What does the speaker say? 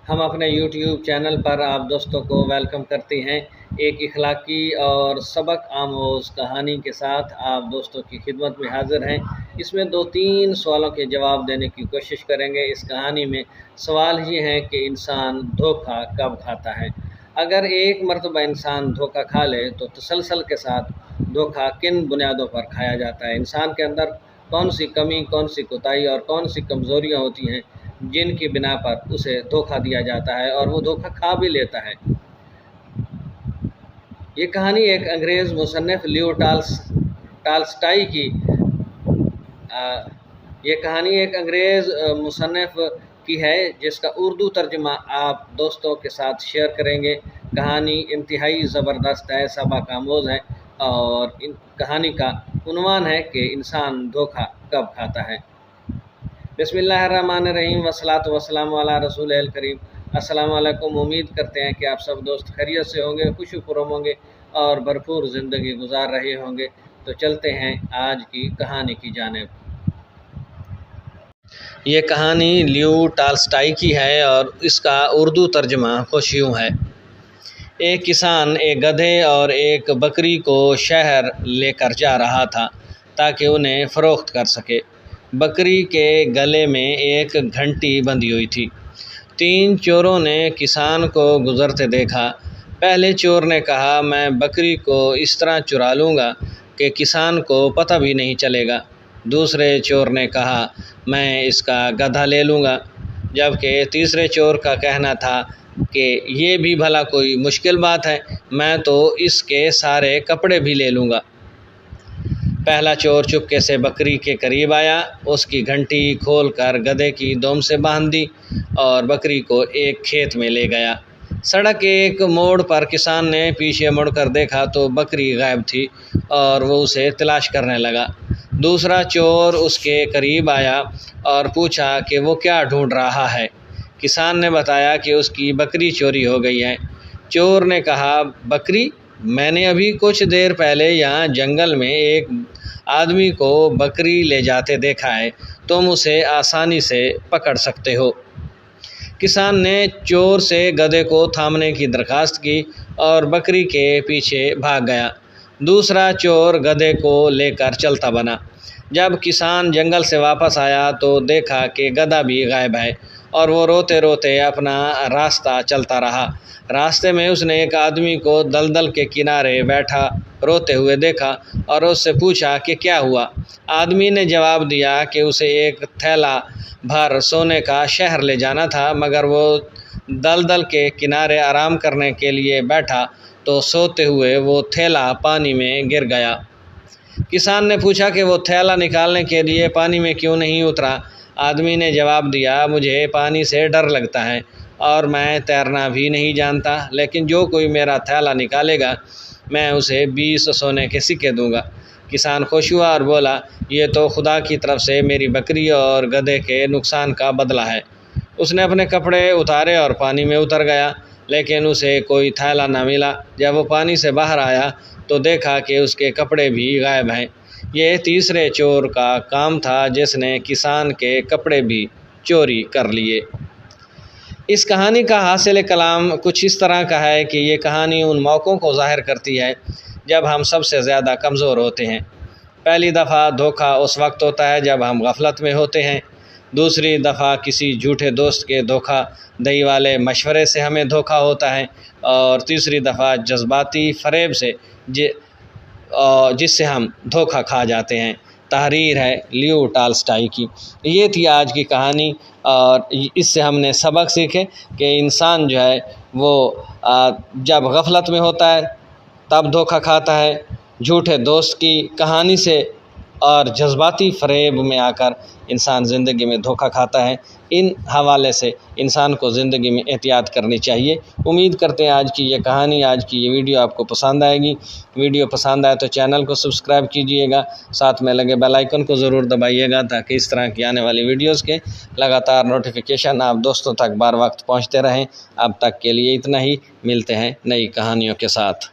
ہم اپنے YouTube channel پر آپ دوستوں کو ویلکم کرتے ہیں ایک اخلاقی اور سبق آموز کہانی کے ساتھ آپ دوستوں کی خدمت میں حاضر ہیں۔ اس میں 2-3 سوالوں کے جواب دینے کی کوشش کریں گے۔ اس کہانی میں سوال یہ ہے کہ انسان دھوکہ کب کھاتا ہے؟ اگر ایک مرتبہ انسان دھوکہ کھا لے تو تسلسل کے ساتھ دھوکہ کن بنیادوں پر کھایا جاتا ہے؟ انسان کے اندر کون سی کمی، کون سی کوتاہی اور کون سی کمزوریاں ہوتی ہیں جن کی بنا پر اسے دھوکہ دیا جاتا ہے اور وہ دھوکہ کھا بھی لیتا ہے؟ یہ کہانی ایک انگریز مصنف لیو ٹالسٹائی کی ہے جس کا اردو ترجمہ آپ دوستوں کے ساتھ شیئر کریں گے۔ کہانی انتہائی زبردست ہے، سبق آموز ہے اور کہانی کا عنوان ہے کہ انسان دھوکہ کب کھاتا ہے۔ بسم اللہ الرحمن الرحیم، والصلاۃ والسلام علی رسول الکریم۔ السلام علیکم۔ امید کرتے ہیں کہ آپ سب دوست خیریت سے ہوں گے، خوش و خرم ہوں گے اور بھرپور زندگی گزار رہے ہوں گے۔ تو چلتے ہیں آج کی کہانی کی جانب۔ یہ کہانی لیو ٹالسٹائی کی ہے اور اس کا اردو ترجمہ کچھ یوں ہے۔ ایک کسان ایک گدھے اور ایک بکری کو شہر لے کر جا رہا تھا تاکہ انہیں فروخت کر سکے۔ بکری کے گلے میں ایک گھنٹی بندھی ہوئی تھی۔ 3 چوروں نے کسان کو گزرتے دیکھا۔ پہلے چور نے کہا، میں بکری کو اس طرح چرا لوں گا کہ کسان کو پتہ بھی نہیں چلے گا۔ دوسرے چور نے کہا، میں اس کا گدھا لے لوں گا، جبکہ تیسرے چور کا کہنا تھا کہ یہ بھی بھلا کوئی مشکل بات ہے، میں تو اس کے سارے کپڑے بھی لے لوں گا۔ پہلا چور چپکے سے بکری کے قریب آیا، اس کی گھنٹی کھول کر گدھے کی دم سے باندھ دی اور بکری کو ایک کھیت میں لے گیا۔ سڑک کے ایک موڑ پر کسان نے پیچھے مڑ کر دیکھا تو بکری غائب تھی اور وہ اسے تلاش کرنے لگا۔ دوسرا چور اس کے قریب آیا اور پوچھا کہ وہ کیا ڈھونڈ رہا ہے۔ کسان نے بتایا کہ اس کی بکری چوری ہو گئی ہے۔ چور نے کہا، بکری؟ میں نے ابھی کچھ دیر پہلے یہاں جنگل میں ایک آدمی کو بکری لے جاتے دیکھا ہے، تم اسے آسانی سے پکڑ سکتے ہو۔ کسان نے چور سے گدھے کو تھامنے کی درخواست کی اور بکری کے پیچھے بھاگ گیا۔ دوسرا چور گدھے کو لے کر چلتا بنا۔ جب کسان جنگل سے واپس آیا تو دیکھا کہ گدھا بھی غائب ہے اور وہ روتے روتے اپنا راستہ چلتا رہا۔ راستے میں اس نے ایک آدمی کو دلدل کے کنارے بیٹھا روتے ہوئے دیکھا اور اس سے پوچھا کہ کیا ہوا۔ آدمی نے جواب دیا کہ اسے ایک تھیلا بھر سونے کا شہر لے جانا تھا، مگر وہ دلدل کے کنارے آرام کرنے کے لیے بیٹھا تو سوتے ہوئے وہ تھیلا پانی میں گر گیا۔ کسان نے پوچھا کہ وہ تھیلا نکالنے کے لیے پانی میں کیوں نہیں اترا۔ آدمی نے جواب دیا، مجھے پانی سے ڈر لگتا ہے اور میں تیرنا بھی نہیں جانتا، لیکن جو کوئی میرا تھیلا نکالے گا میں اسے 20 سونے کے سکے دوں گا۔ کسان خوش ہوا اور بولا، یہ تو خدا کی طرف سے میری بکری اور گدھے کے نقصان کا بدلہ ہے۔ اس نے اپنے کپڑے اتارے اور پانی میں اتر گیا، لیکن اسے کوئی تھیلا نہ ملا۔ جب وہ پانی سے باہر آیا تو دیکھا کہ اس کے کپڑے بھی غائب ہیں۔ یہ تیسرے چور کا کام تھا جس نے کسان کے کپڑے بھی چوری کر لیے۔ اس کہانی کا حاصل کلام کچھ اس طرح کا ہے کہ یہ کہانی ان موقعوں کو ظاہر کرتی ہے جب ہم سب سے زیادہ کمزور ہوتے ہیں۔ پہلی دفعہ دھوکہ اس وقت ہوتا ہے جب ہم غفلت میں ہوتے ہیں۔ دوسری دفعہ کسی جھوٹے دوست کے دھوکہ دہی والے مشورے سے ہمیں دھوکہ ہوتا ہے، اور تیسری دفعہ جذباتی فریب سے جس سے ہم دھوکہ کھا جاتے ہیں۔ تحریر ہے لیو ٹالسٹائی کی۔ یہ تھی آج کی کہانی اور اس سے ہم نے سبق سیکھے کہ انسان جو ہے وہ جب غفلت میں ہوتا ہے تب دھوکہ کھاتا ہے، جھوٹے دوست کی کہانی سے اور جذباتی فریب میں آ کر انسان زندگی میں دھوکہ کھاتا ہے۔ ان حوالے سے انسان کو زندگی میں احتیاط کرنی چاہیے۔ امید کرتے ہیں آج کی یہ کہانی، آج کی یہ ویڈیو آپ کو پسند آئے گی۔ ویڈیو پسند آئے تو چینل کو سبسکرائب کیجیے گا، ساتھ میں لگے بیل آئیکن کو ضرور دبائیے گا تاکہ اس طرح کی آنے والی ویڈیوز کے لگاتار نوٹیفیکیشن آپ دوستوں تک بار وقت پہنچتے رہیں۔ اب تک کے لیے اتنا ہی، ملتے ہیں نئی کہانیوں کے ساتھ۔